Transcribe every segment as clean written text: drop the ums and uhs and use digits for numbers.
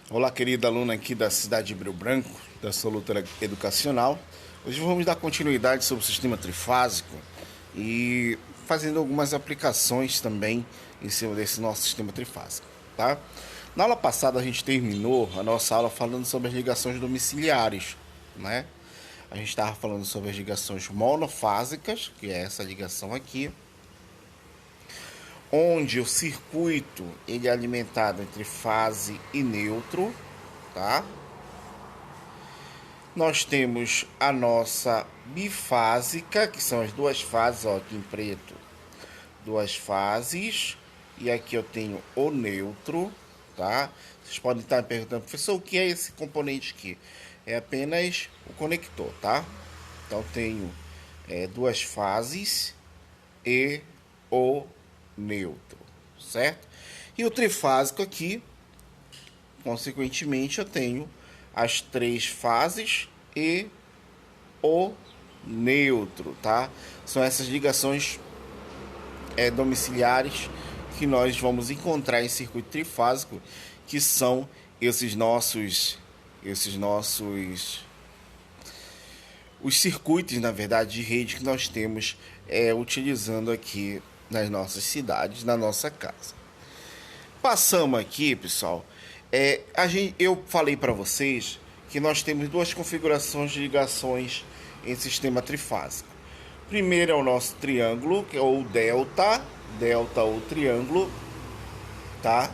Olá, querida aluna aqui da cidade de Rio Branco, da Solutra Educacional. Hoje vamos dar continuidade sobre o sistema trifásico e fazendo algumas aplicações também em cima desse nosso sistema trifásico, tá? Na aula passada a gente terminou a nossa aula falando sobre as ligações domiciliares, né? A gente estava falando sobre as ligações monofásicas, que é essa ligação aqui, onde o circuito ele é alimentado entre fase e neutro, tá? Nós temos a nossa bifásica, que são as duas fases, ó, aqui em preto, duas fases, e aqui eu tenho o neutro, tá? Vocês podem estar me perguntando, professor, o que é esse componente aqui? É apenas o conector, tá? Então tenho duas fases e o neutro, certo? E o trifásico aqui, consequentemente, eu tenho as três fases e o neutro, tá? São essas ligações domiciliares que nós vamos encontrar em circuito trifásico, que são os circuitos, na verdade, de rede que nós temos utilizando aqui nas nossas cidades, na nossa casa. Passamos aqui, pessoal. Eu falei para vocês que nós temos duas configurações de ligações em sistema trifásico. Primeiro é o nosso triângulo, que é o delta ou triângulo, tá?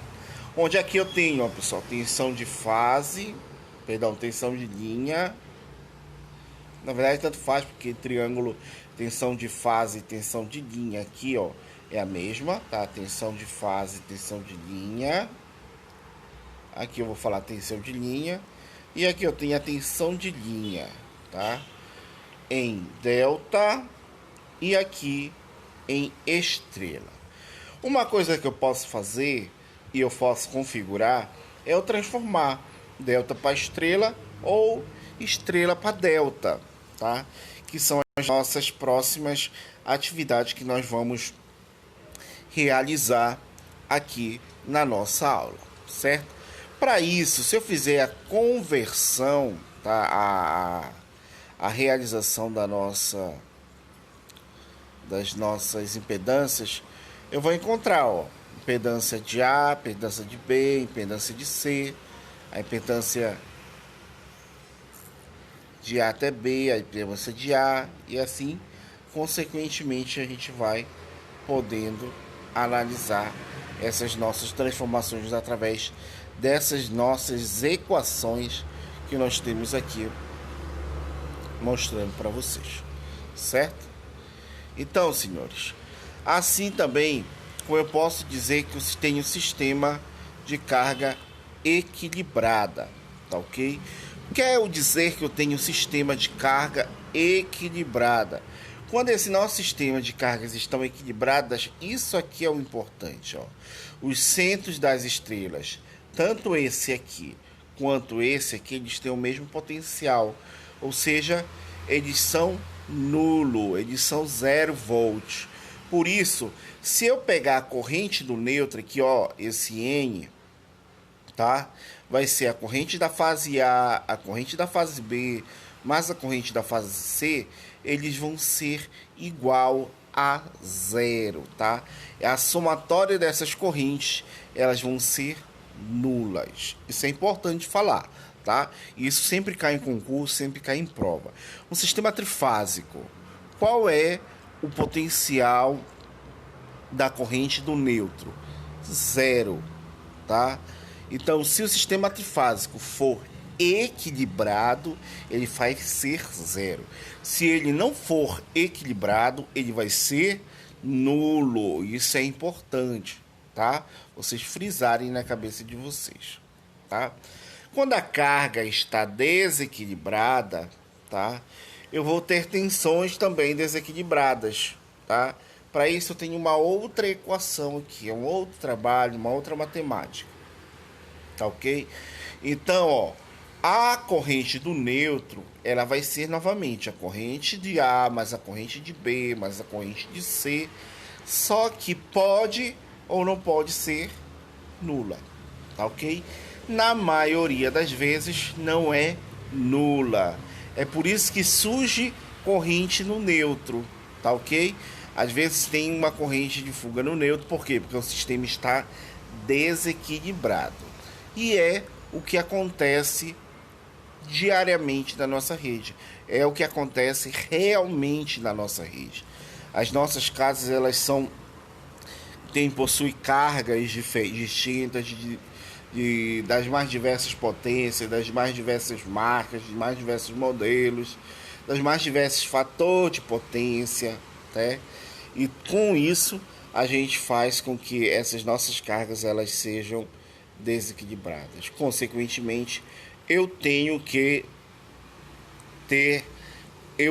Onde aqui eu tenho, ó, pessoal, tensão de fase, tensão de linha. Na verdade, tanto faz, porque triângulo, tensão de fase e tensão de linha aqui, ó, é a mesma, tá? Tensão de fase, tensão de linha. Aqui eu vou falar tensão de linha. E aqui eu tenho a tensão de linha, tá? Em delta e aqui em estrela. Uma coisa que eu posso fazer e eu posso configurar é eu transformar delta para estrela ou estrela para delta, tá? Que são as nossas próximas atividades que nós vamos realizar aqui na nossa aula, certo? Para isso, se eu fizer a conversão, tá? A realização das nossas impedâncias, eu vou encontrar, ó, impedância de A, impedância de B, impedância de C, a impedância de A até B, a impedância de A, e assim, consequentemente, a gente vai podendo analisar essas nossas transformações através dessas nossas equações que nós temos aqui mostrando para vocês, certo? Então, senhores, assim também eu posso dizer que eu tenho um sistema de carga equilibrada, tá ok? Quer dizer que eu tenho um sistema de carga equilibrada? Quando esse nosso sistema de cargas estão equilibradas, isso aqui é o importante, ó. Os centros das estrelas, tanto esse aqui quanto esse aqui, eles têm o mesmo potencial, ou seja, eles são nulo, eles são 0 volts. Por isso, se eu pegar a corrente do neutro aqui, ó, esse N, tá? Vai ser a corrente da fase A, a corrente da fase B, mais a corrente da fase C, eles vão ser igual a 0, tá? A somatória dessas correntes, elas vão ser nulas. Isso é importante falar, tá? Isso sempre cai em concurso, sempre cai em prova. Um sistema trifásico, qual é o potencial da corrente do neutro? 0, tá? Então, se o sistema trifásico for equilibrado, ele vai ser 0. Se ele não for equilibrado, ele vai ser nulo. Isso é importante, tá? Vocês frisarem na cabeça de vocês, tá? Quando a carga está desequilibrada, tá? Eu vou ter tensões também desequilibradas, tá? Para isso eu tenho uma outra equação aqui, um outro trabalho, uma outra matemática. Tá ok? Então, ó, a corrente do neutro, ela vai ser novamente a corrente de A, mais a corrente de B, mais a corrente de C, só que pode ou não pode ser nula, tá ok? na maioria das vezes não é nula. É por isso que surge corrente no neutro, tá ok? Às vezes tem uma corrente de fuga no neutro, por quê? Porque o sistema está desequilibrado. E é o que acontece diariamente na nossa rede. É o que acontece realmente na nossa rede. As nossas casas, elas possuem cargas distintas das mais diversas potências, das mais diversas marcas, dos mais diversos modelos, dos mais diversos fatores de potência, né? E com isso a gente faz com que essas nossas cargas elas sejam desequilibradas. Consequentemente, eu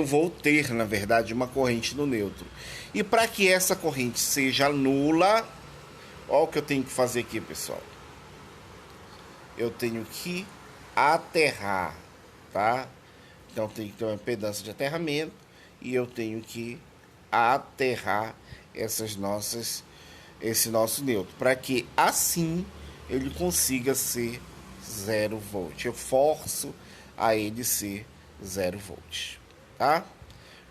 vou ter, na verdade, uma corrente no neutro. E para que essa corrente seja nula, olha o que eu tenho que fazer aqui, pessoal. Eu tenho que aterrar, tá? Então tem que ter uma impedância de aterramento e eu tenho que aterrar esse nosso neutro, para que assim ele consiga ser 0 volt. Eu forço a ele ser 0 volt, tá?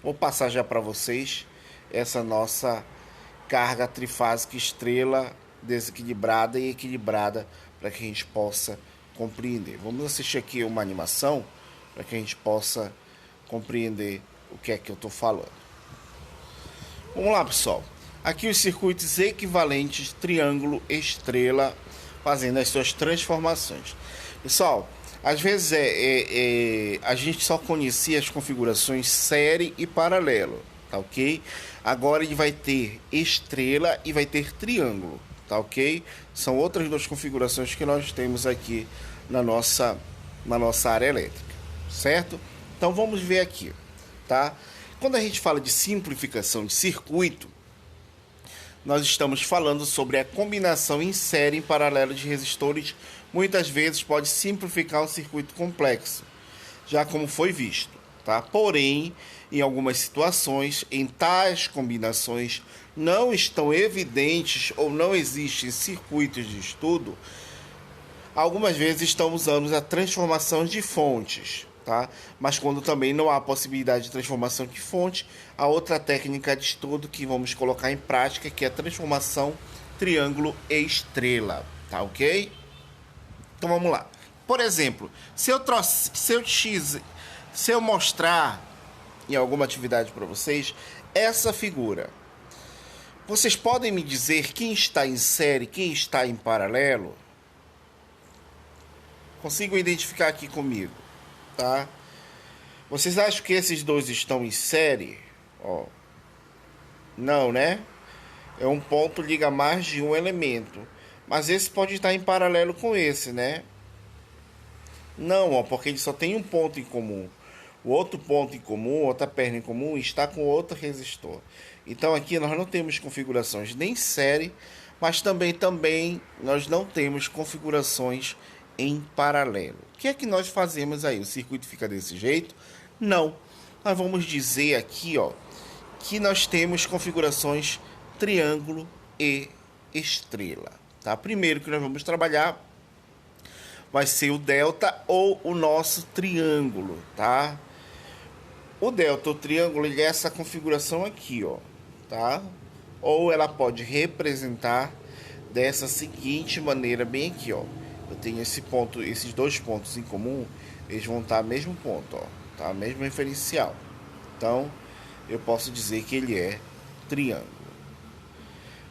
Vou passar já para vocês essa nossa carga trifásica estrela desequilibrada e equilibrada, para que a gente possa compreender. Vamos assistir aqui uma animação para que a gente possa compreender o que é que eu estou falando. Vamos lá, pessoal. Aqui os circuitos equivalentes triângulo estrela fazendo as suas transformações. Pessoal, às vezes a gente só conhecia as configurações série e paralelo, tá ok? Agora ele vai ter estrela e vai ter triângulo, tá ok? São outras duas configurações que nós temos aqui na nossa área elétrica, certo? Então vamos ver aqui, tá? Quando a gente fala de simplificação de circuito, nós estamos falando sobre a combinação em série e em paralelo de resistores. Muitas vezes pode simplificar um circuito complexo, já como foi visto, tá? Porém, em algumas situações, em tais combinações não estão evidentes ou não existem circuitos de estudo, algumas vezes estão usando a transformação de fontes, tá? Mas quando também não há possibilidade de transformação de fonte, a outra técnica de estudo que vamos colocar em prática, que é a transformação triângulo e estrela, tá ok? Então vamos lá. Por exemplo, se eu mostrar em alguma atividade para vocês essa figura, vocês podem me dizer quem está em série, quem está em paralelo? Consigo identificar aqui comigo, tá? Vocês acham que esses dois estão em série? Ó, não, né? É um ponto liga mais de um elemento, mas esse pode estar em paralelo com esse, né? Não, ó, porque ele só tem um ponto em comum. O outro ponto em comum, outra perna em comum, está com outro resistor. Então aqui nós não temos configurações nem série, mas também nós não temos configurações em paralelo. O que é que nós fazemos aí? O circuito fica desse jeito? Não. Nós vamos dizer aqui, ó, que nós temos configurações triângulo e estrela, tá? Primeiro que nós vamos trabalhar vai ser o delta ou o nosso triângulo, tá? O delta ou triângulo, ele é essa configuração aqui, ó, tá? Ou ela pode representar dessa seguinte maneira, bem aqui, ó. Eu tenho esse ponto, esses dois pontos em comum, eles vão estar no mesmo ponto, ó, tá? Mesmo referencial. Então, eu posso dizer que ele é triângulo.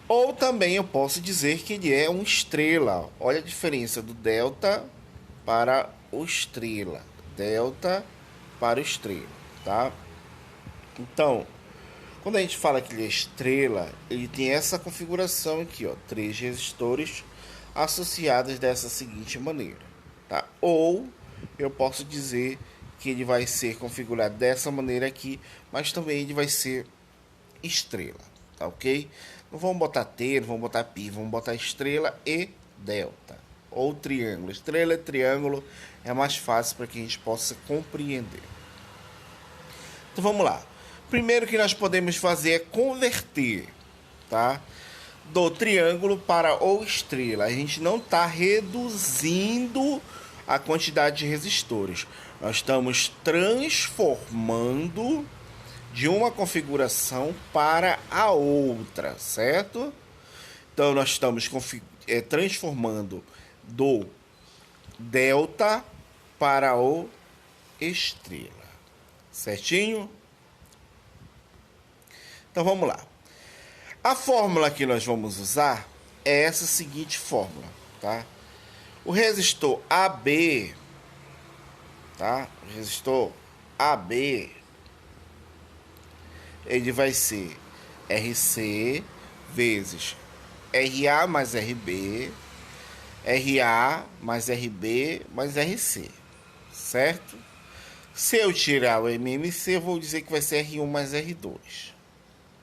Ou também eu posso dizer que ele é um estrela. Olha a diferença do delta para o estrela. Delta para o estrela, tá? Então, quando a gente fala que ele é estrela, ele tem essa configuração aqui, ó, 3 resistores associados dessa seguinte maneira, tá? Ou eu posso dizer que ele vai ser configurado dessa maneira aqui, mas também ele vai ser estrela, tá ok? Não vamos botar T, não vamos botar pi, vamos botar estrela e delta, ou triângulo. Estrela e triângulo é mais fácil para que a gente possa compreender. Então vamos lá. Primeiro que nós podemos fazer é converter, tá? do triângulo para o estrela. A gente não está reduzindo a quantidade de resistores. Nós estamos transformando de uma configuração para a outra, certo? Então, nós estamos transformando do delta para o estrela. Certinho? Então, vamos lá. A fórmula que nós vamos usar é essa seguinte fórmula, tá? O resistor AB, tá? O resistor AB, ele vai ser RC vezes RA mais RB, RA mais RB mais RC, certo? Se eu tirar o MMC, eu vou dizer que vai ser R1 mais R2,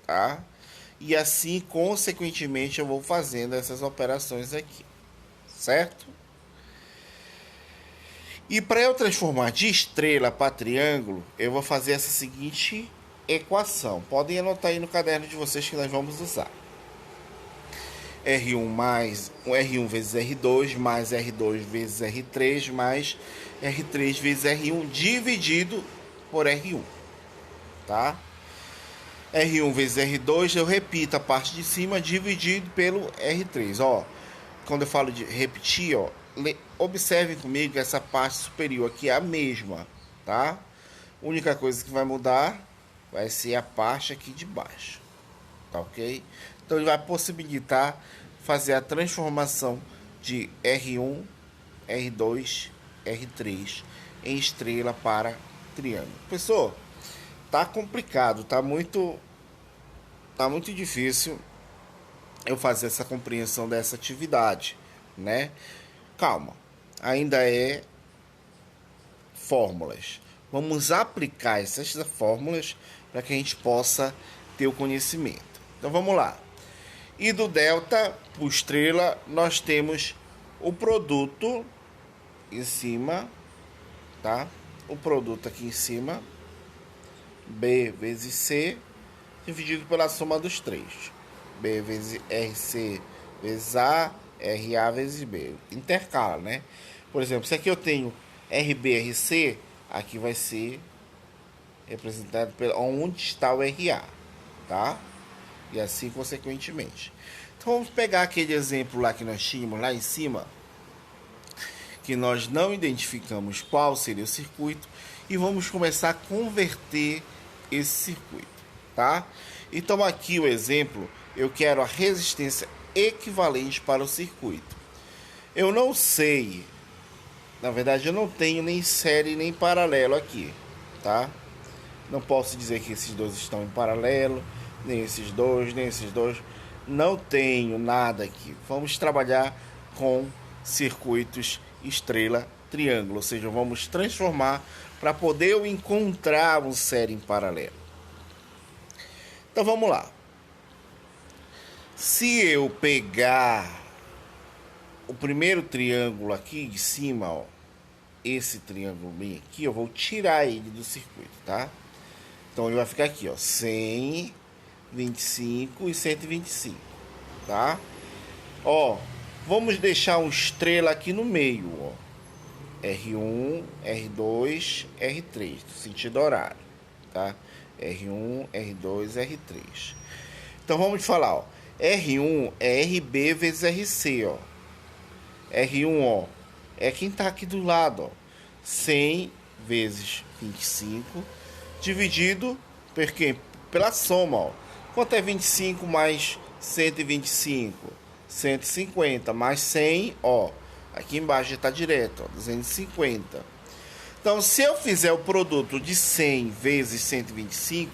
tá? E assim, consequentemente, eu vou fazendo essas operações aqui, certo? E para eu transformar de estrela para triângulo, eu vou fazer essa seguinte equação. Podem anotar aí no caderno de vocês que nós vamos usar. R1 mais R1 vezes R2 mais R2 vezes R3 mais R3 vezes R1 dividido por R1, tá? R1 vezes R2, eu repito a parte de cima dividido pelo R3, ó. Quando eu falo de repetir, ó, observem comigo que essa parte superior aqui é a mesma, tá? A única coisa que vai mudar vai ser a parte aqui de baixo, tá ok? Então ele vai possibilitar fazer a transformação de R1, R2, R3 em estrela para triângulo. Pessoal, tá complicado, tá muito difícil eu fazer essa compreensão dessa atividade, né? Calma, ainda é fórmulas. Vamos aplicar essas fórmulas para que a gente possa ter o conhecimento. Então vamos lá. E do delta por estrela nós temos o produto em cima, tá? O produto aqui em cima, B vezes C, dividido pela soma dos três. B vezes RC vezes A, RA vezes B. Intercala, né? Por exemplo, se aqui eu tenho RB, RC, aqui vai ser representado pelo onde está o RA, tá? E assim consequentemente. Então vamos pegar aquele exemplo lá que nós tínhamos lá em cima, que nós não identificamos qual seria o circuito, e vamos começar a converter esse circuito, tá? Então aqui o exemplo, eu quero a resistência equivalente para o circuito. Eu não sei, na verdade eu não tenho nem série nem paralelo aqui, tá? Não posso dizer que esses dois estão em paralelo, nem esses dois, não tenho nada aqui. Vamos trabalhar com circuitos estrela triângulo, ou seja, vamos transformar para poder eu encontrar um série em paralelo. Então vamos lá. Se eu pegar o primeiro triângulo aqui de cima, ó, esse triângulo bem aqui, eu vou tirar ele do circuito, tá? Então ele vai ficar aqui, ó, 100, 25 e 125, tá? Ó, vamos deixar um estrela aqui no meio, ó. R1, R2, R3, no sentido horário, tá? R1, R2, R3. Então vamos falar, ó. R1 é RB vezes RC, ó. R1, ó, é quem tá aqui do lado, ó. 100 vezes 25 dividido pela soma, ó. Quanto é 25 mais 125? 150 mais 100, ó. Aqui embaixo já está direto, ó, 250. Então, se eu fizer o produto de 100 vezes 125,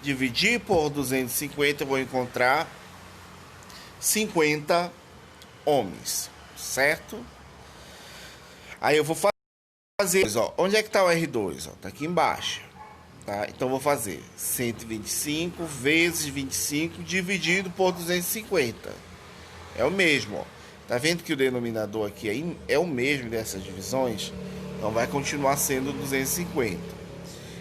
dividir por 250, eu vou encontrar 50 ohms, certo? Aí eu vou fazer, ó, onde é que está o R2? Está aqui embaixo, tá? Então, eu vou fazer 125 vezes 25 dividido por 250. É o mesmo, ó. Tá vendo que o denominador aqui é o mesmo dessas divisões? Então vai continuar sendo 250.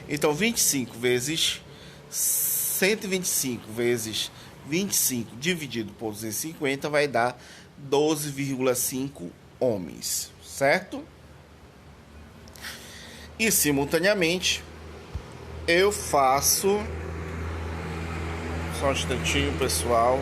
Então 25 vezes 125 vezes 25 dividido por 250 vai dar 12,5 ohms, certo? E simultaneamente eu faço, só um instantinho, pessoal.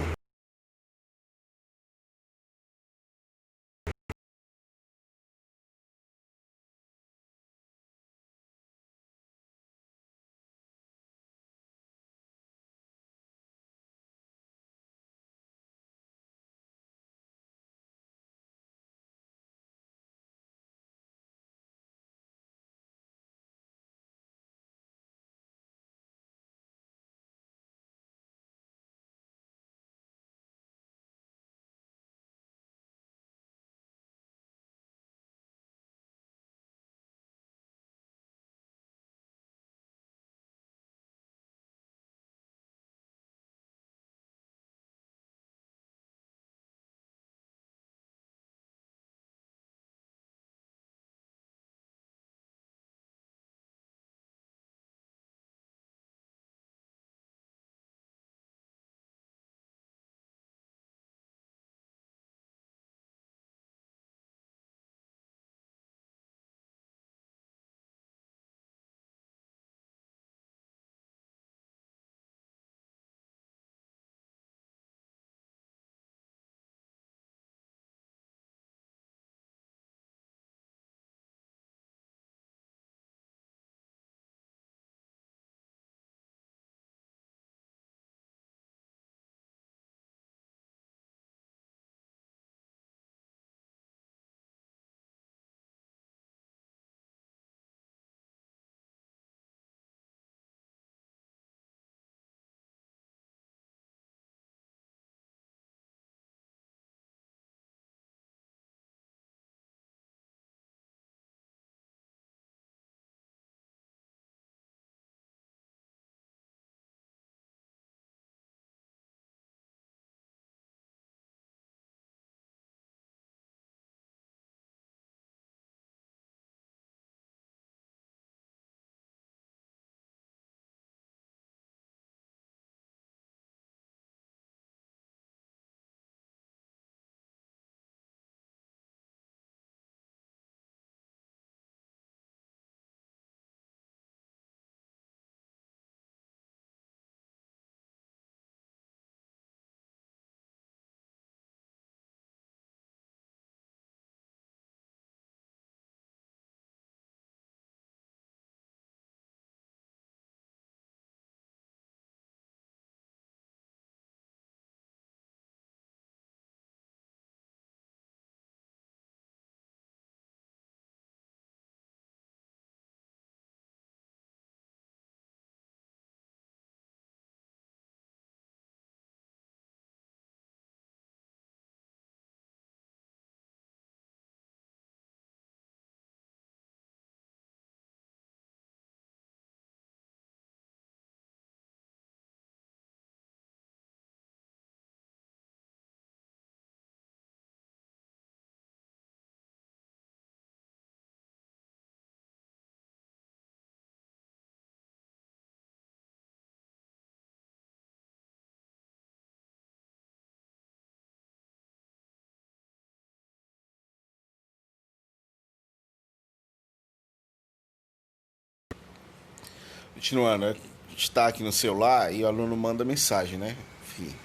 Continuando, a gente está aqui no celular e o aluno manda mensagem, né? Enfim,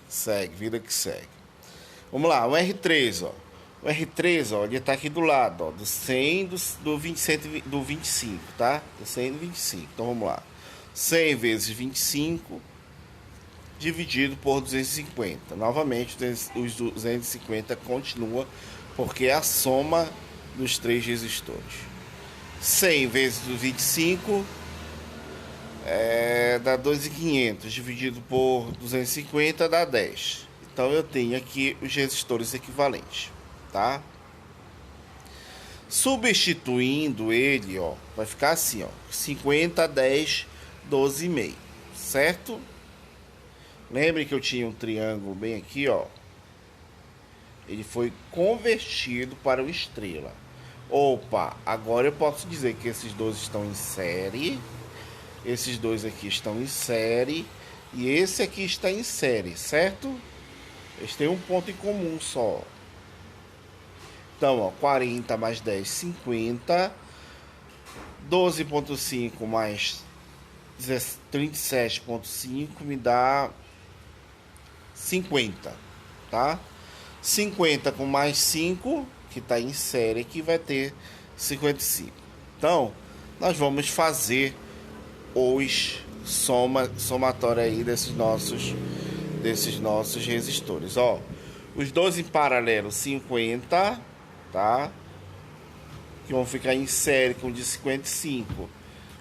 segue, vida que segue. Vamos lá, o R3, ó. O R3, ó, ele tá aqui do lado, ó, do 100, do 20, do 25, tá? Do 100 e do 25. Então vamos lá. 100 vezes 25 dividido por 250. Novamente, os 250 continua porque é a soma dos três resistores. 100 vezes 25 dá 2.500 dividido por 250 dá 10. Então eu tenho aqui os resistores equivalentes, tá? Substituindo ele, ó, vai ficar assim, ó, 50, 10, 12,5, certo? Lembre que eu tinha um triângulo bem aqui, ó. Ele foi convertido para o estrela. Opa, agora eu posso dizer que esses dois estão em série. Esses dois aqui estão em série. e esse aqui está em série, certo? Eles têm um ponto em comum só. Então, ó, 40 mais 10, 50. 12,5 mais 37,5 me dá 50, tá? 50 com mais 5, que está em série aqui, vai ter 55. Então, nós vamos fazer os somatório aí desses nossos resistores. Ó, os dois em paralelo, 50, tá? Que vão ficar em série com de 55.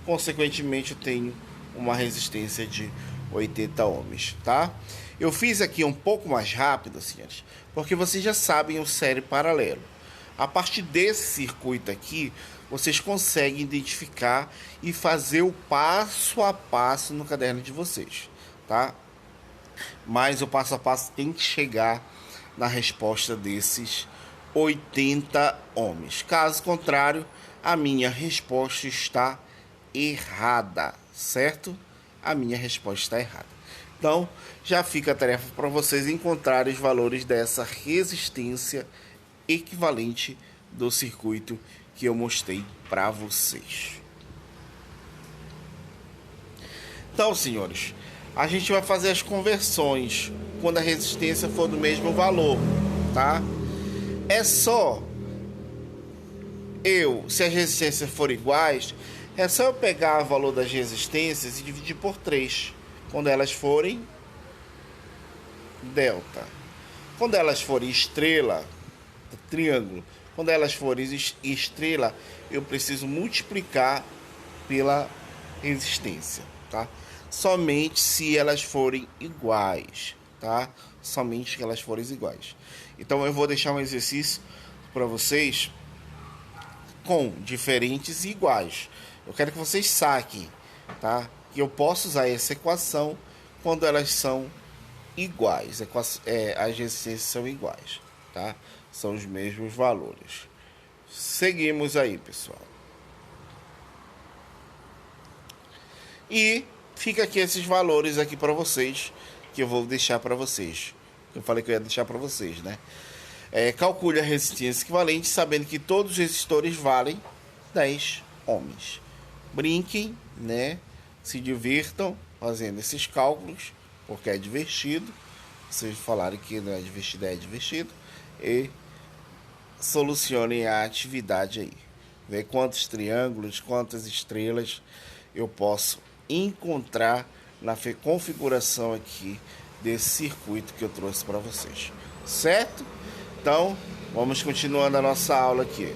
Consequentemente, eu tenho uma resistência de 80 ohms, tá? Eu fiz aqui um pouco mais rápido, senhores, porque vocês já sabem o série paralelo. A partir desse circuito aqui, vocês conseguem identificar e fazer o passo a passo no caderno de vocês, tá? Mas o passo a passo tem que chegar na resposta desses 80 ohms. Caso contrário, a minha resposta está errada, certo? A minha resposta está errada. Então, já fica a tarefa para vocês encontrarem os valores dessa resistência equivalente do circuito que eu mostrei para vocês. Então, senhores, a gente vai fazer as conversões quando a resistência for do mesmo valor, tá? É só se as resistências forem iguais, é só eu pegar o valor das resistências e dividir por 3, quando elas forem delta. Quando elas forem estrela, triângulo, quando elas forem estrela, eu preciso multiplicar pela resistência, tá? Somente se elas forem iguais, tá? Somente que elas forem iguais. Então eu vou deixar um exercício para vocês com diferentes e iguais. Eu quero que vocês saquem, tá? Que eu posso usar essa equação quando elas são iguais. As resistências são iguais, tá? São os mesmos valores. Seguimos aí, pessoal. E fica aqui esses valores aqui para vocês, que eu vou deixar para vocês. Eu falei que eu ia deixar para vocês, né? Calcule a resistência equivalente, sabendo que todos os resistores valem 10 ohms. Brinquem, né? Se divirtam fazendo esses cálculos, porque é divertido. Vocês falarem que não é divertido, é divertido. E solucionem a atividade aí. Ver quantos triângulos, quantas estrelas eu posso encontrar na configuração aqui desse circuito que eu trouxe para vocês, certo? Então, vamos continuando a nossa aula aqui.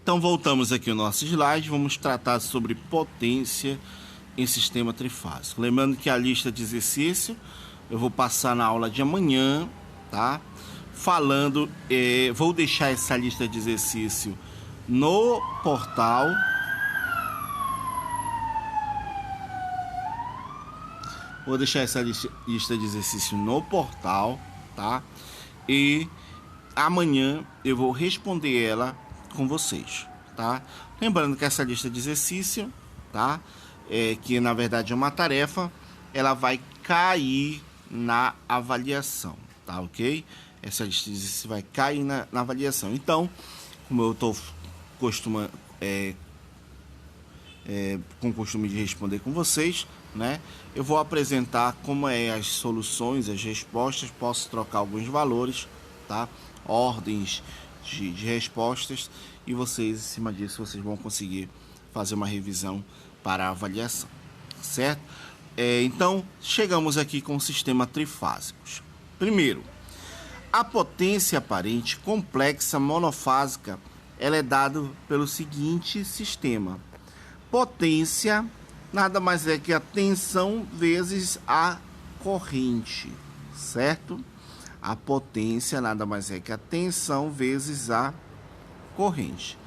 Então voltamos aqui ao nosso slide, vamos tratar sobre potência em sistema trifásico. Lembrando que a lista de exercício eu vou passar na aula de amanhã, tá? Falando, vou deixar essa lista de exercício no portal. Vou deixar essa lista de exercício no portal, tá? E amanhã eu vou responder ela com vocês, tá? Lembrando que essa lista de exercício, tá? Que na verdade é uma tarefa, ela vai cair na avaliação, tá? Ok? Essa lista de exercício vai cair na avaliação. Então, como eu tô com costume de responder com vocês, né? Eu vou apresentar como as soluções, as respostas, posso trocar alguns valores, tá? Ordens de respostas, e vocês, em cima disso, vocês vão conseguir fazer uma revisão para a avaliação, certo? Então, chegamos aqui com o sistema trifásicos. Primeiro, a potência aparente complexa monofásica, ela é dada pelo seguinte sistema. Potência nada mais é que a tensão vezes a corrente, certo? A potência nada mais é que a tensão vezes a corrente.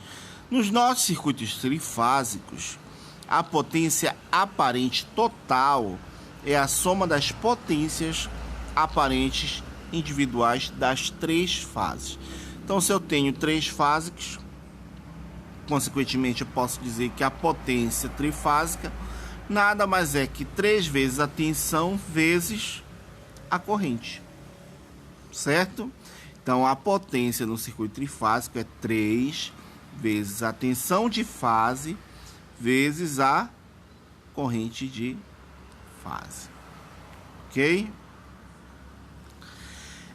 Nos nossos circuitos trifásicos, a potência aparente total é a soma das potências aparentes individuais das três fases. Então, se eu tenho três fases, consequentemente eu posso dizer que a potência trifásica nada mais é que 3 vezes a tensão vezes a corrente, certo? Então, a potência no circuito trifásico é 3 vezes a tensão de fase vezes a corrente de fase, ok?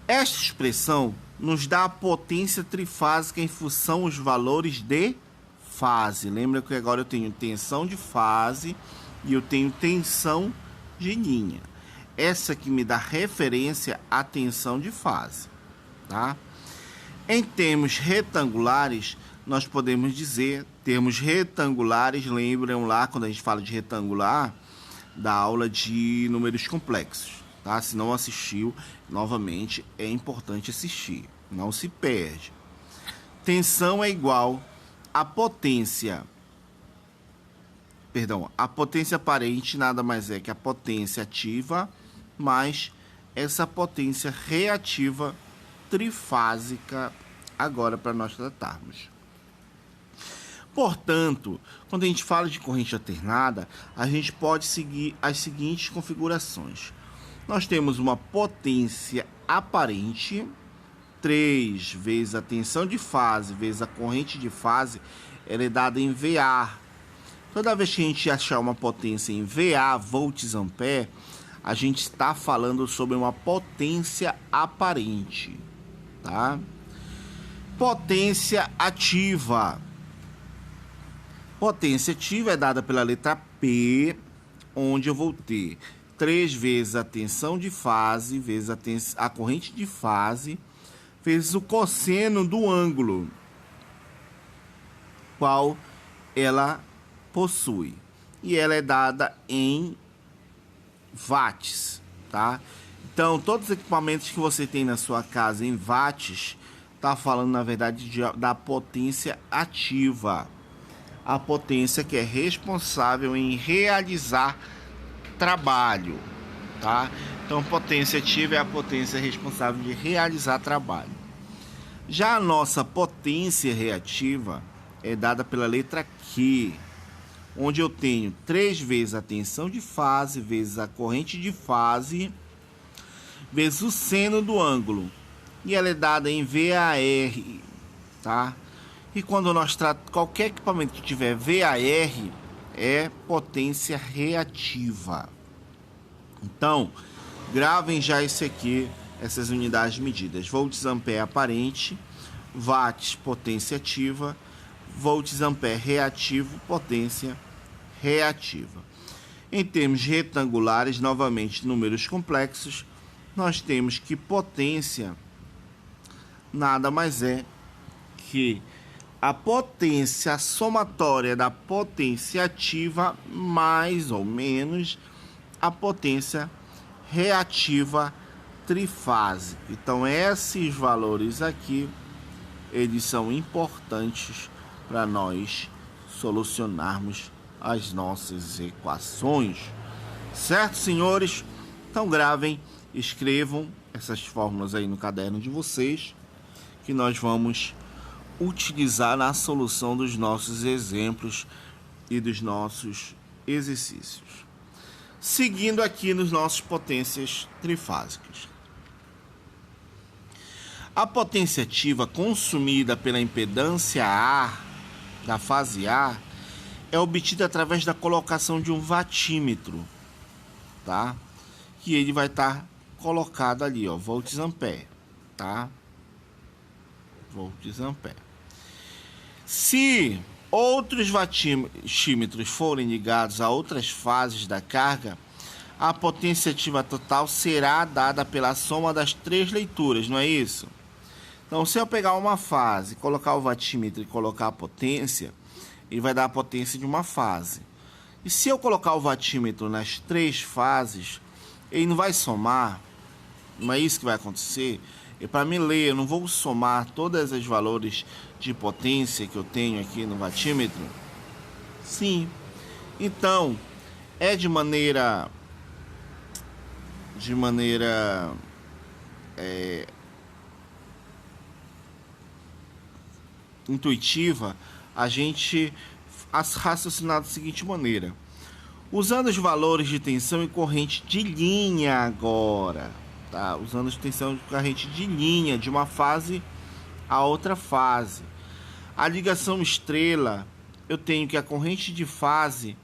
Esta expressão nos dá a potência trifásica em função dos valores de fase. Lembra que agora eu tenho tensão de fase e eu tenho tensão de linha. Essa que me dá referência à tensão de fase, tá? Em termos retangulares, nós podemos dizer, termos retangulares, lembram lá quando a gente fala de retangular, da aula de números complexos, tá? Se não assistiu, novamente, é importante assistir, não se perde. Tensão é igual à potência, a potência aparente nada mais é que a potência ativa mais essa potência reativa trifásica, agora para nós tratarmos. Portanto, quando a gente fala de corrente alternada, a gente pode seguir as seguintes configurações. Nós temos uma potência aparente, 3 vezes a tensão de fase vezes a corrente de fase, ela é dada em VA. Toda vez que a gente achar uma potência em VA, volts ampere, a gente está falando sobre uma potência aparente, tá? Potência ativa. Potência ativa é dada pela letra P, onde eu vou ter 3 vezes a tensão de fase vezes a corrente de fase vezes o cosseno do ângulo qual ela possui. E ela é dada em watts, tá? Então, todos os equipamentos que você tem na sua casa em watts, tá falando, na verdade, da potência ativa. A potência que é responsável em realizar trabalho, tá? Então, potência ativa é a potência responsável de realizar trabalho. Já a nossa potência reativa é dada pela letra Q, onde eu tenho 3 vezes a tensão de fase vezes a corrente de fase vezes o seno do ângulo. E ela é dada em VAR, tá? E quando nós tratamos qualquer equipamento que tiver VAR, é potência reativa. Então, gravem já isso aqui, essas unidades medidas. Volts ampere aparente, watts potência ativa, volts ampere reativo, potência reativa. Em termos retangulares, novamente números complexos, nós temos que potência nada mais é que a potência somatória da potência ativa mais ou menos a potência reativa trifásica. Então, esses valores aqui, eles são importantes para nós solucionarmos as nossas equações. Certo, senhores? Então, gravem, escrevam essas fórmulas aí no caderno de vocês, que nós vamos utilizar na solução dos nossos exemplos e dos nossos exercícios. Seguindo aqui nos nossos potências trifásicas. A potência ativa consumida pela impedância A, da fase A, é obtida através da colocação de um vatímetro, tá? Que ele vai estar colocado ali, ó, volts ampere, tá? Volts ampere. Se outros vatímetros forem ligados a outras fases da carga, a potência ativa total será dada pela soma das 3 leituras, não é isso? Então, se eu pegar uma fase, colocar o vatímetro e colocar a potência, ele vai dar a potência de uma fase. E se eu colocar o vatímetro nas 3 fases, ele não vai somar, Não é isso que vai acontecer? E para me ler, eu não vou somar todos os valores de potência que eu tenho aqui no watímetro? Sim. Então, é de maneira intuitiva, a gente raciocinar da seguinte maneira. Usando os valores de tensão e corrente de linha agora, tá? Usando a tensão e corrente de linha de uma fase a outra fase. A ligação estrela, eu tenho que a corrente de fase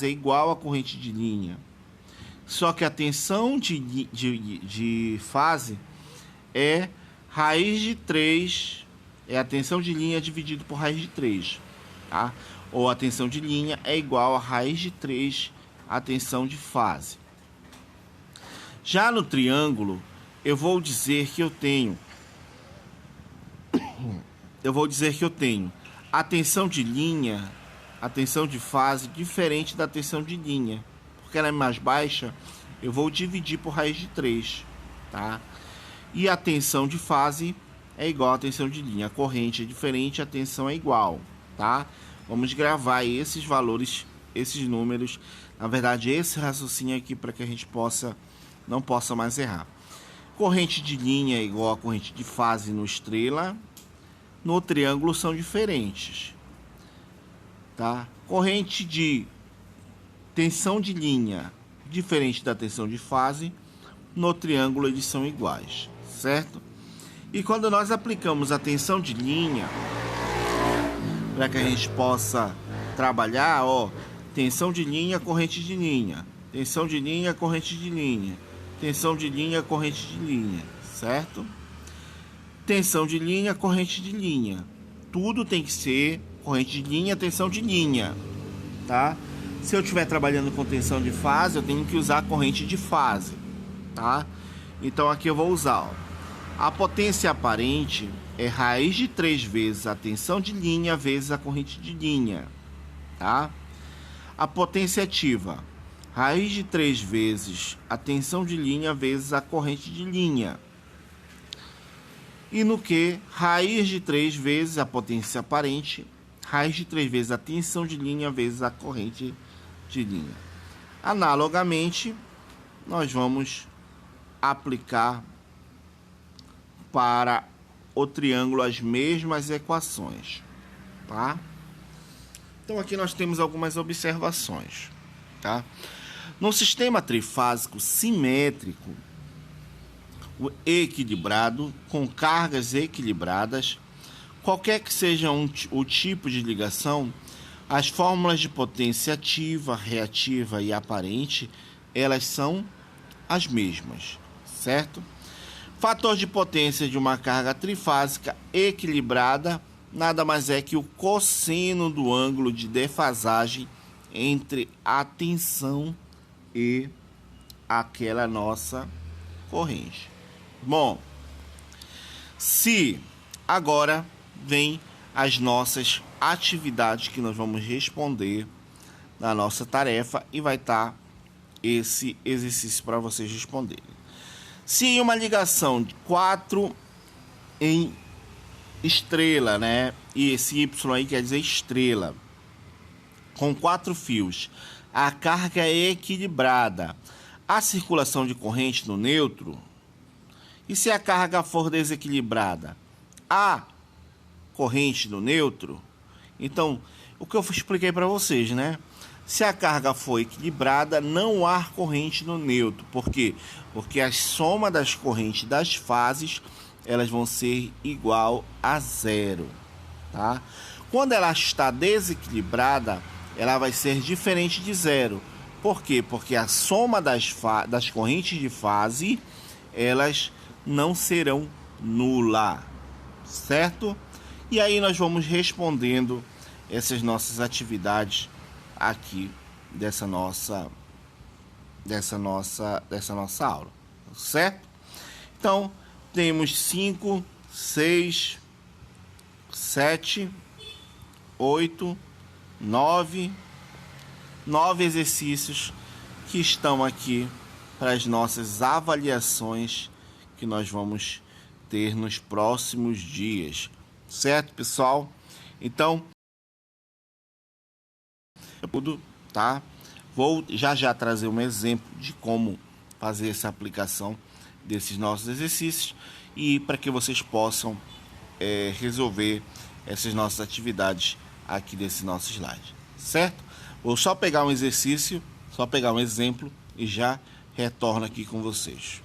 é igual à corrente de linha. Só que a tensão de fase é raiz de 3, é a tensão de linha dividido por raiz de 3, tá? Ou a tensão de linha é igual a raiz de 3 a tensão de fase. Já no triângulo, eu vou dizer que eu tenho a tensão de linha, a tensão de fase diferente da tensão de linha. Porque ela é mais baixa, eu vou dividir por raiz de 3, tá? E a tensão de fase é igual à tensão de linha. A corrente é diferente, a tensão é igual, tá? Vamos gravar esses valores, esses números, na verdade esse raciocínio aqui para que a gente não possa mais errar. Corrente de linha é igual a corrente de fase no estrela, no triângulo são diferentes, tá? Corrente de tensão de linha diferente da tensão de fase, no triângulo eles são iguais, certo? E quando nós aplicamos a tensão de linha, para que a gente possa trabalhar, ó, tensão de linha, corrente de linha, tensão de linha, corrente de linha, tensão de linha, corrente de linha, certo? Tensão de linha, corrente de linha. Tudo tem que ser corrente de linha, tensão de linha, tá? Se eu estiver trabalhando com tensão de fase, eu tenho que usar a corrente de fase, tá? Então aqui eu vou usar, ó, a potência aparente é raiz de 3 vezes a tensão de linha vezes a corrente de linha, tá? A potência ativa, raiz de 3 vezes a tensão de linha vezes a corrente de linha. E no que? Raiz de 3 vezes a potência aparente, raiz de 3 vezes a tensão de linha vezes a corrente de linha. Analogamente, nós vamos aplicar para o triângulo as mesmas equações, tá? Então aqui nós temos algumas observações, tá? No sistema trifásico simétrico, equilibrado, com cargas equilibradas, qualquer que seja o tipo de ligação, as fórmulas de potência ativa, reativa e aparente, elas são as mesmas, certo? Fator de potência de uma carga trifásica equilibrada nada mais é que o cosseno do ângulo de defasagem entre a tensão e aquela nossa corrente. Bom, se agora vem as nossas atividades que nós vamos responder na nossa tarefa e vai estar esse exercício para vocês responderem. Se em uma ligação de 4 em estrela, né? E esse Y aí quer dizer estrela, com 4 fios, a carga é equilibrada, a circulação de corrente no neutro. E se a carga for desequilibrada, a corrente no neutro. Então, o que eu expliquei para vocês, né? Se a carga for equilibrada, não há corrente no neutro. Por quê? Porque a soma das correntes das fases, elas vão ser igual a 0, tá? Quando ela está desequilibrada, ela vai ser diferente de 0. Por quê? Porque a soma das correntes de fase, elas não serão nula, certo? E aí nós vamos respondendo essas nossas atividades aqui dessa nossa aula, certo? Então, temos 5, 6, 7, 8, 9 exercícios que estão aqui para as nossas avaliações que nós vamos ter nos próximos dias, certo, pessoal? Então, tudo, tá? Vou já trazer um exemplo de como fazer essa aplicação desses nossos exercícios e para que vocês possam resolver essas nossas atividades aqui desse nosso slide, certo? Vou só pegar um exercício, só pegar um exemplo e já retorno aqui com vocês.